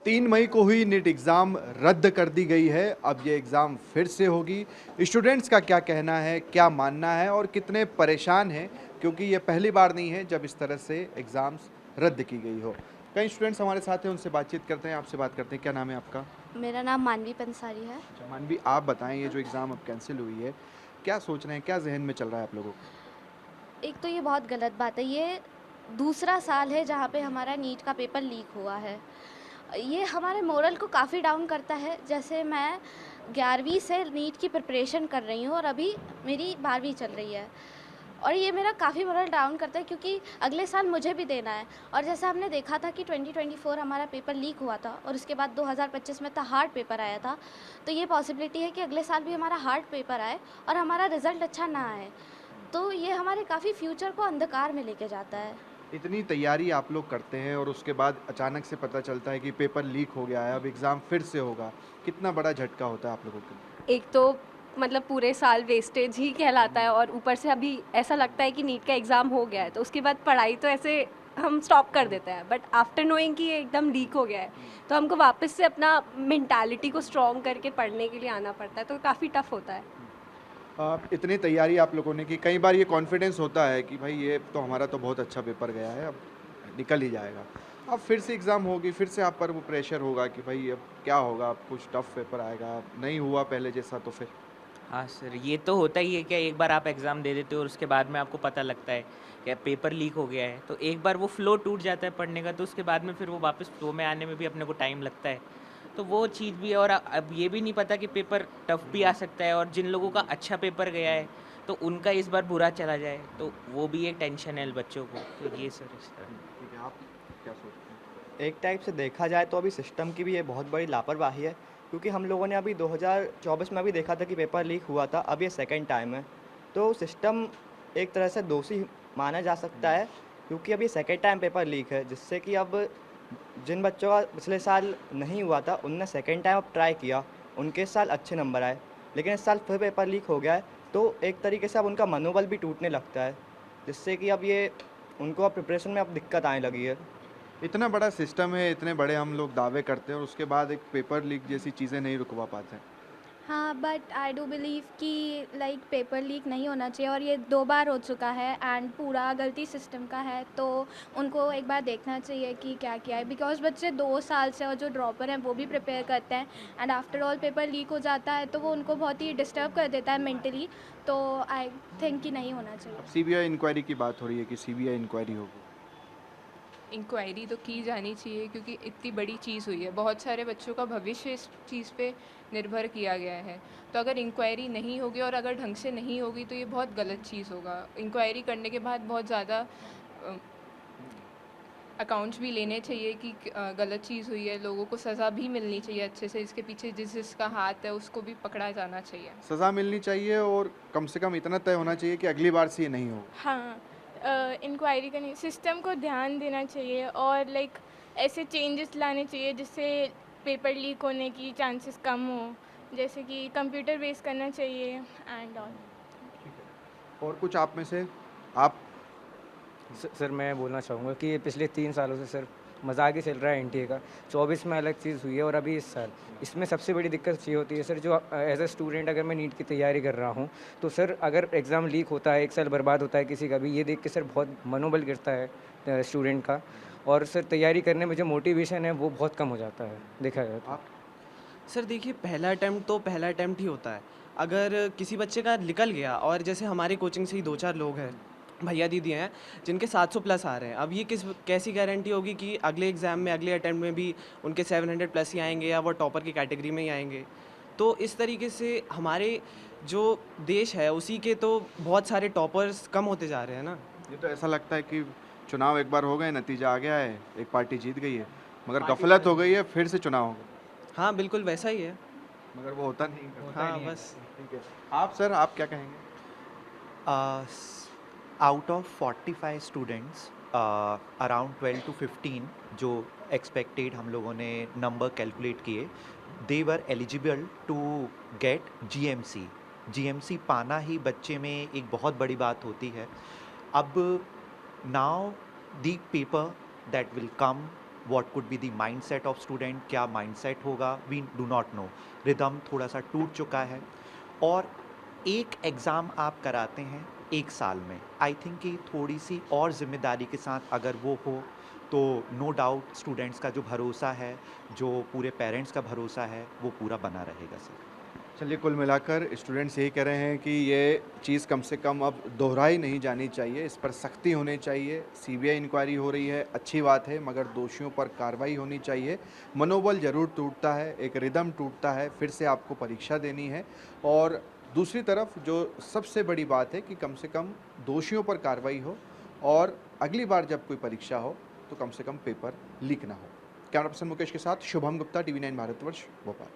3 मई को हुई NEET exam रद्द कर दी गई है। अब ये एग्ज़ाम फिर से होगी। स्टूडेंट्स का क्या कहना है, क्या मानना है और कितने परेशान हैं, क्योंकि ये पहली बार नहीं है जब इस तरह से एग्ज़ाम्स रद्द की गई हो। कई स्टूडेंट्स हमारे साथ हैं, उनसे बातचीत करते हैं। आपसे बात करते हैं, क्या नाम है आपका? मेरा नाम मानवी पंसारी है। अच्छा मानवी, आप बताएँ, ये जो एग्ज़ाम अब कैंसिल हुई है, क्या सोच रहे हैं, क्या ज़हन में चल रहा है आप लोगों के? एक तो ये बहुत गलत बात है, ये दूसरा साल है जहाँ पे हमारा नीट का पेपर लीक हुआ है। ये हमारे मोरल को काफ़ी डाउन करता है। जैसे मैं 11वीं से नीट की प्रिपरेशन कर रही हूँ और अभी मेरी 12वीं चल रही है। और ये मेरा काफ़ी मोरल डाउन करता है क्योंकि अगले साल मुझे भी देना है। और जैसा हमने देखा था कि 2024 हमारा पेपर लीक हुआ था और उसके बाद 2025 में तो हार्ड पेपर आया था। तो ये पॉसिबिलिटी है कि अगले साल भी हमारा हार्ड पेपर आए और हमारा रिज़ल्ट अच्छा ना आए। तो ये हमारे काफ़ी फ्यूचर को अंधकार में लेके जाता है। इतनी तैयारी आप लोग करते हैं और उसके बाद अचानक से पता चलता है कि पेपर लीक हो गया है, अब एग्ज़ाम फिर से होगा। कितना बड़ा झटका होता है आप लोगों के लिए? एक तो मतलब पूरे साल वेस्टेज ही कहलाता है और ऊपर से अभी ऐसा लगता है कि नीट का एग्ज़ाम हो गया है तो उसके बाद पढ़ाई तो ऐसे हम स्टॉप कर देते हैं, बट आफ्टर नोइंग कि ये एकदम लीक हो गया है तो हमको वापस से अपना मेंटालिटी को स्ट्रॉन्ग करके पढ़ने के लिए आना पड़ता है, तो काफ़ी टफ होता है। इतनी तैयारी आप लोगों ने की, कई बार ये कॉन्फिडेंस होता है कि भाई ये तो हमारा तो बहुत अच्छा पेपर गया है, अब निकल ही जाएगा। अब फिर से एग्ज़ाम होगी, फिर से आप पर वो प्रेशर होगा कि भाई अब क्या होगा, अब कुछ टफ पेपर आएगा, अब नहीं हुआ पहले जैसा तो फिर? हाँ सर, ये तो होता ही है कि एक बार आप एग्ज़ाम दे देते हो और उसके बाद में आपको पता लगता है कि पेपर लीक हो गया है, तो एक बार वो फ़्लो टूट जाता है पढ़ने का, तो उसके बाद में फिर वो वापस फ़्लो में आने में भी अपने को टाइम लगता है। तो वो चीज़ भी है और अब ये भी नहीं पता कि पेपर टफ़ भी आ सकता है और जिन लोगों का अच्छा पेपर गया है, तो उनका इस बार बुरा चला जाए, तो वो भी एक टेंशन है बच्चों को। तो ये सर इस तरह। ठीक है, आप क्या सोचते हैं? एक टाइप से देखा जाए तो अभी सिस्टम की भी ये बहुत बड़ी लापरवाही है, क्योंकि हम लोगों ने अभी 2024 में भी देखा था कि पेपर लीक हुआ था, अब ये सेकंड टाइम है। तो सिस्टम एक तरह से दोषी माना जा सकता है, क्योंकि अब ये सेकंड टाइम पेपर लीक है, जिससे कि अब जिन बच्चों का पिछले साल नहीं हुआ था उनने सेकंड टाइम अब ट्राई किया, उनके इस साल अच्छे नंबर आए, लेकिन इस साल फिर पेपर लीक हो गया है, तो एक तरीके से अब उनका मनोबल भी टूटने लगता है, जिससे कि अब ये उनको अब प्रिपरेशन में अब दिक्कत आने लगी है। इतना बड़ा सिस्टम है, इतने बड़े हम लोग दावे करते हैं और उसके बाद एक पेपर लीक जैसी चीज़ें नहीं रुकवा पाते हैं। हाँ, बट आई डू बिलीव कि लाइक पेपर लीक नहीं होना चाहिए और ये 2 बार हो चुका है एंड पूरा गलती सिस्टम का है, तो उनको एक बार देखना चाहिए कि क्या किया है, बिकॉज़ बच्चे 2 साल से और जो ड्रॉपर हैं वो भी प्रिपेयर करते हैं and after all paper leak हो जाता है तो वो उनको बहुत ही डिस्टर्ब कर देता है मेंटली। तो आई थिंक कि नहीं होना चाहिए। अब सीबीआई इंक्वायरी की बात हो रही है कि सीबीआई इंक्वायरी होगी। इंक्वायरी तो की जानी चाहिए क्योंकि इतनी बड़ी चीज़ हुई है, बहुत सारे बच्चों का भविष्य इस चीज़ पे निर्भर किया गया है। तो अगर इंक्वायरी नहीं होगी और अगर ढंग से नहीं होगी तो ये बहुत गलत चीज़ होगा। इंक्वायरी करने के बाद बहुत ज़्यादा अकाउंट्स भी लेने चाहिए कि गलत चीज़ हुई है, लोगों को सज़ा भी मिलनी चाहिए अच्छे से, इसके पीछे जिसका हाथ है उसको भी पकड़ा जाना चाहिए। सज़ा मिलनी चाहिए और कम से कम इतना तय होना चाहिए कि अगली बार से ये नहीं होगा। हाँ, इंक्वायरी करनी, सिस्टम को ध्यान देना चाहिए और लाइक ऐसे चेंजेस लाने चाहिए जिससे पेपर लीक होने की चांसेस कम हो, जैसे कि कंप्यूटर बेस करना चाहिए एंड ऑल। और कुछ आप में से? आप? सर मैं बोलना चाहूँगा कि ये पिछले 3 सालों से सर मज़ाक ही चल रहा है एनटीए का। 24 में अलग चीज़ हुई है और अभी इस साल इसमें सबसे बड़ी दिक्कत ये होती है सर, जो एज अ स्टूडेंट अगर मैं नीट की तैयारी कर रहा हूँ तो सर अगर एग्ज़ाम लीक होता है, 1 साल बर्बाद होता है किसी का भी, ये देख के सर बहुत मनोबल गिरता है स्टूडेंट का, और सर तैयारी करने में जो मोटिवेशन है वो बहुत कम हो जाता है देखा जाए तो। आप? सर देखिए, पहला अटैम्प्ट तो पहला अटैम्प्ट ही होता है। अगर किसी बच्चे का निकल गया और जैसे हमारे कोचिंग से ही 2-4 लोग हैं, भैया दीदी हैं, जिनके 700 प्लस आ रहे हैं, अब ये कैसी गारंटी होगी कि अगले एग्ज़ाम में, अगले अटैम्प्ट में भी उनके 700 प्लस ही आएंगे या वो टॉपर की कैटेगरी में ही आएंगे। तो इस तरीके से हमारे जो देश है उसी के तो बहुत सारे टॉपर्स कम होते जा रहे हैं ना। ये तो ऐसा लगता है कि चुनाव एक बार हो गए, नतीजा आ गया है, एक पार्टी जीत गई है, मगर गफलत हो गई है, फिर से चुनाव होगा। हाँ बिल्कुल वैसा ही है। मगर वो होता नहीं है। हाँ बस। ठीक है। आप सर, आप क्या कहेंगे? Out of 45 students, around 12 to 15 जो एक्सपेक्टेड हम लोगों ने नंबर कैलकुलेट किए, they were eligible to get GMC. GMC पाना ही बच्चे में एक बहुत बड़ी बात होती है। अब now the paper that will come what could be the mindset of student, क्या माइंडसेट होगा, we do not know. Rhythm थोड़ा सा टूट चुका है और एक एग्ज़ाम आप कराते हैं एक साल में, आई थिंक कि थोड़ी सी और ज़िम्मेदारी के साथ अगर वो हो तो नो डाउट स्टूडेंट्स का जो भरोसा है, जो पूरे पेरेंट्स का भरोसा है, वो पूरा बना रहेगा सर। चलिए, कुल मिलाकर स्टूडेंट्स यही कह रहे हैं कि ये चीज़ कम से कम अब दोहराई नहीं जानी चाहिए, इस पर सख्ती होनी चाहिए। सीबीआई इंक्वायरी हो रही है, अच्छी बात है, मगर दोषियों पर कार्रवाई होनी चाहिए। मनोबल ज़रूर टूटता है, एक रिदम टूटता है, फिर से आपको परीक्षा देनी है। और दूसरी तरफ जो सबसे बड़ी बात है कि कम से कम दोषियों पर कार्रवाई हो और अगली बार जब कोई परीक्षा हो तो कम से कम पेपर लीक ना हो। कैमरा पर्सन मुकेश के साथ शुभम गुप्ता, TV9 भारतवर्ष, भोपाल।